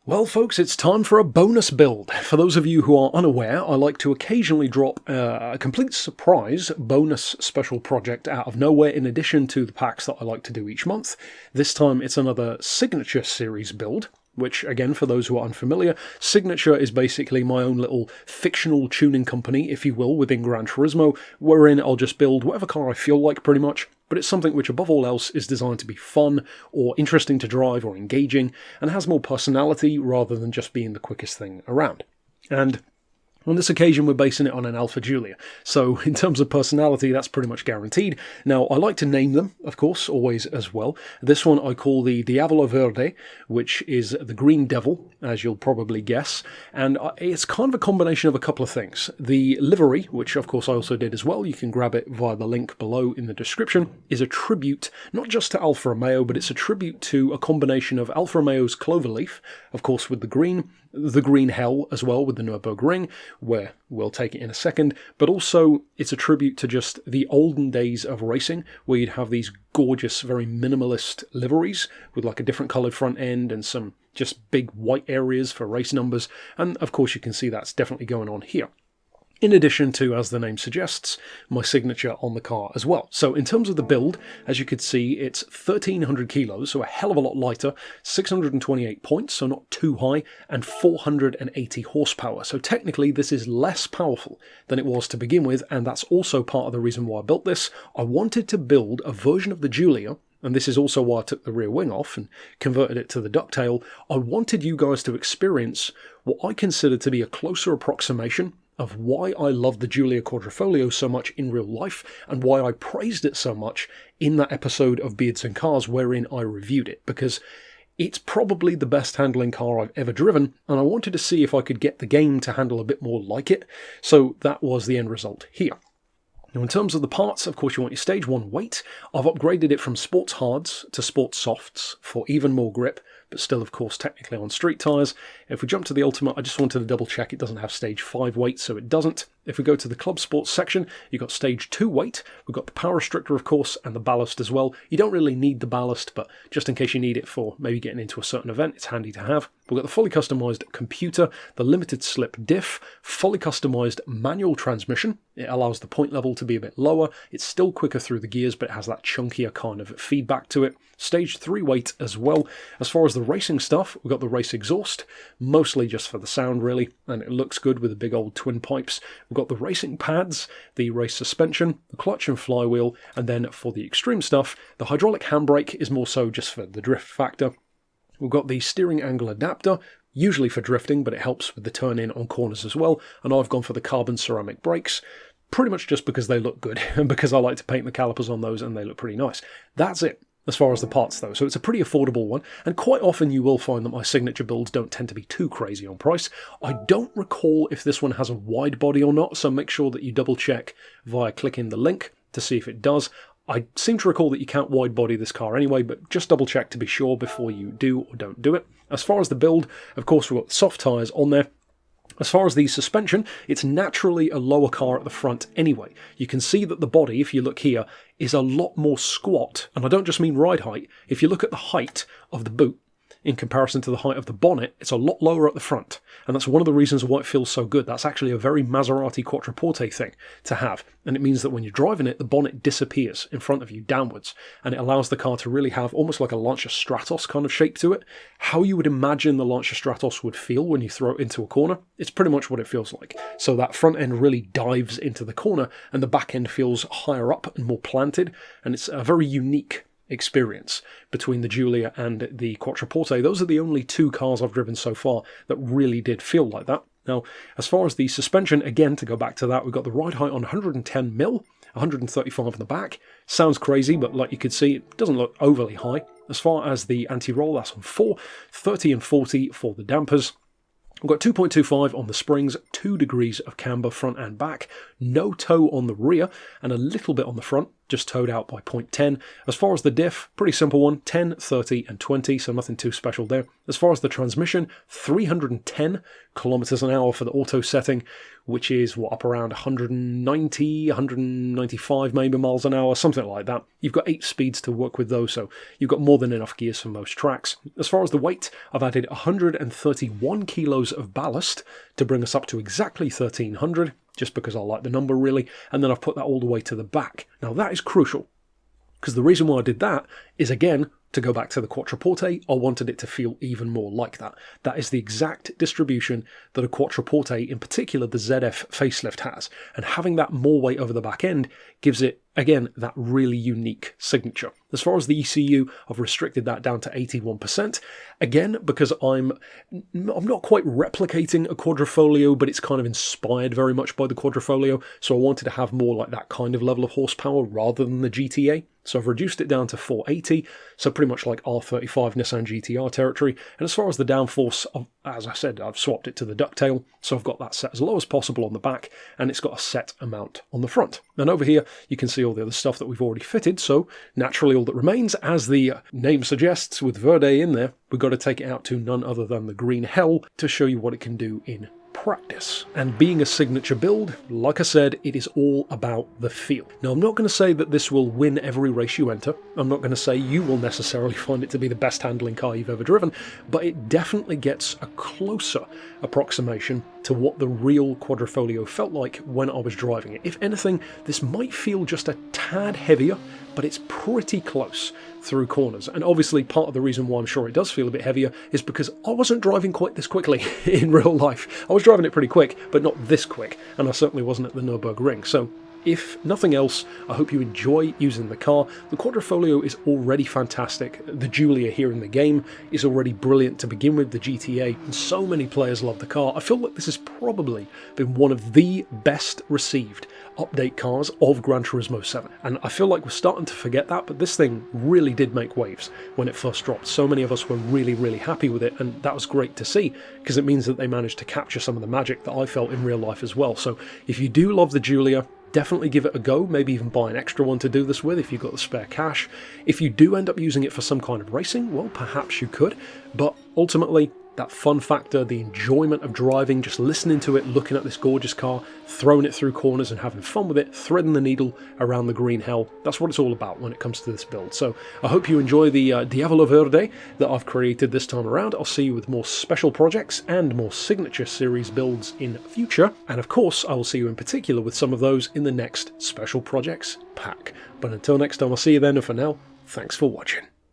Well folks, it's time for a bonus build. For those of you who are unaware, I like to occasionally drop a complete surprise bonus special project out of nowhere in addition to the packs that I like to do each month. This time it's another Signature series build, which again, for those who are unfamiliar, Signature is basically my own little fictional tuning company, if you will, within Gran Turismo, wherein I'll just build whatever car I feel like pretty much. But it's something which above all else is designed to be fun or interesting to drive or engaging and has more personality rather than just being the quickest thing around. And on this occasion, we're basing it on an Alfa Giulia, so in terms of personality, that's pretty much guaranteed. Now, I like to name them, of course, always as well. This one I call the Diavolo Verde, which is the Green Devil, as you'll probably guess, and it's kind of a combination of a couple of things. The livery, which of course I also did as well, you can grab it via the link below in the description, is a tribute not just to Alfa Romeo, but it's a tribute to a combination of Alfa Romeo's clover leaf, of course with the green hell as well with the Nurburgring, where we'll take it in a second, but also it's a tribute to just the olden days of racing, where you'd have these gorgeous, very minimalist liveries with like a different coloured front end and some just big white areas for race numbers, and of course you can see that's definitely going on here. In addition to, as the name suggests, my signature on the car as well. So in terms of the build, as you can see, it's 1,300 kilos, so a hell of a lot lighter, 628 points, so not too high, and 480 horsepower. So technically this is less powerful than it was to begin with, and that's also part of the reason why I built this. I wanted to build a version of the Giulia, and this is also why I took the rear wing off and converted it to the ducktail. I wanted you guys to experience what I consider to be a closer approximation of why I love the Giulia Quadrifoglio so much in real life and why I praised it so much in that episode of Beards and Cars wherein I reviewed it, because it's probably the best handling car I've ever driven, and I wanted to see if I could get the game to handle a bit more like it, so that was the end result here. Now in terms of the parts, of course you want your stage 1 weight. I've upgraded it from sports hards to sports softs for even more grip, but still of course technically on street tyres. If we jump to the Ultimate, I just wanted to double check it doesn't have stage 5 weight, so it doesn't. If we go to the Club Sports section, you've got stage 2 weight, we've got the power restrictor of course, and the ballast as well. You don't really need the ballast, but just in case you need it for maybe getting into a certain event, it's handy to have. We've got the fully customised computer, the limited slip diff, fully customised manual transmission. It allows the point level to be a bit lower. It's still quicker through the gears, but it has that chunkier kind of feedback to it. Stage 3 weight as well. As far as the racing stuff, we've got the race exhaust, mostly just for the sound really, and it looks good with the big old twin pipes. We've got the racing pads, the race suspension, the clutch and flywheel, and then for the extreme stuff, the hydraulic handbrake is more so just for the drift factor. We've got the steering angle adapter, usually for drifting, but it helps with the turn-in on corners as well, and I've gone for the carbon ceramic brakes, pretty much just because they look good, and because I like to paint the calipers on those and they look pretty nice. That's it as far as the parts though, so it's a pretty affordable one, and quite often you will find that my signature builds don't tend to be too crazy on price. I don't recall if this one has a wide body or not, so make sure that you double check via clicking the link to see if it does. I seem to recall that you can't wide body this car anyway, but just double check to be sure before you do or don't do it. As far as the build, of course we've got the soft tyres on there. As far as the suspension, it's naturally a lower car at the front anyway. You can see that the body, if you look here, is a lot more squat, and I don't just mean ride height. If you look at the height of the boot, in comparison to the height of the bonnet, it's a lot lower at the front, and that's one of the reasons why it feels so good. That's actually a very Maserati Quattroporte thing to have, and it means that when you're driving it, the bonnet disappears in front of you downwards, and it allows the car to really have almost like a Lancia Stratos kind of shape to it. How you would imagine the Lancia Stratos would feel when you throw it into a corner, it's pretty much what it feels like. So that front end really dives into the corner, and the back end feels higher up and more planted, and it's a very unique experience between the Giulia and the Quattroporte. Those are the only two cars I've driven so far that really did feel like that. Now, as far as the suspension, again, to go back to that, we've got the ride height on 110mm, 135 in the back. Sounds crazy, but like you could see, it doesn't look overly high. As far as the anti-roll, that's on 4, 30 and 40 for the dampers. We've got 2.25 on the springs, 2 degrees of camber front and back, no toe on the rear, and a little bit on the front, just towed out by 0.10. As far as the diff, pretty simple one, 10, 30 and 20, so nothing too special there. As far as the transmission, 310 kilometers an hour for the auto setting, which is up around 190, 195 maybe miles an hour, something like that. You've got 8 speeds to work with though, so you've got more than enough gears for most tracks. As far as the weight, I've added 131 kilos of ballast to bring us up to exactly 1300, just because I like the number really, and then I've put that all the way to the back. Now that is crucial, because the reason why I did that is, again, to go back to the Quattroporte, I wanted it to feel even more like that. That is the exact distribution that a Quattroporte, in particular the ZF facelift, has. And having that more weight over the back end gives it, again, that really unique signature. As far as the ECU, I've restricted that down to 81%. Again, because I'm not quite replicating a Quadrifoglio, but it's kind of inspired very much by the Quadrifoglio. So I wanted to have more like that kind of level of horsepower rather than the GTA. So I've reduced it down to 480, so pretty much like R35 Nissan GTR territory. And as far as the downforce, as I said, I've swapped it to the ducktail, so I've got that set as low as possible on the back, and it's got a set amount on the front. And over here, you can see all the other stuff that we've already fitted, so naturally all that remains, as the name suggests, with Verde in there, we've got to take it out to none other than the green hell to show you what it can do in practice. And being a signature build, like I said, it is all about the feel. Now, I'm not going to say that this will win every race you enter. I'm not going to say you will necessarily find it to be the best handling car you've ever driven, but it definitely gets a closer approximation to what the real Quadrifoglio felt like when I was driving it. If anything, this might feel just a tad heavier, but it's pretty close through corners. And obviously part of the reason why I'm sure it does feel a bit heavier is because I wasn't driving quite this quickly in real life. I was driving it pretty quick, but not this quick, and I certainly wasn't at the Nurburgring. So if nothing else, I hope you enjoy using the car. The Quadrifoglio is already fantastic. The Giulia here in the game is already brilliant to begin with, the GTA, and so many players love the car. I feel like this has probably been one of the best received update cars of Gran Turismo 7. And I feel like we're starting to forget that, but this thing really did make waves when it first dropped. So many of us were really, really happy with it, and that was great to see, because it means that they managed to capture some of the magic that I felt in real life as well. So if you do love the Giulia, definitely give it a go, maybe even buy an extra one to do this with if you've got the spare cash. If you do end up using it for some kind of racing, well, perhaps you could, but ultimately, that fun factor, the enjoyment of driving, just listening to it, looking at this gorgeous car, throwing it through corners and having fun with it, threading the needle around the green hell, that's what it's all about when it comes to this build. So I hope you enjoy the Diavolo Verde that I've created this time around. I'll see you with more special projects and more signature series builds in future. And of course, I will see you in particular with some of those in the next special projects pack. But until next time, I'll see you then, and for now, thanks for watching.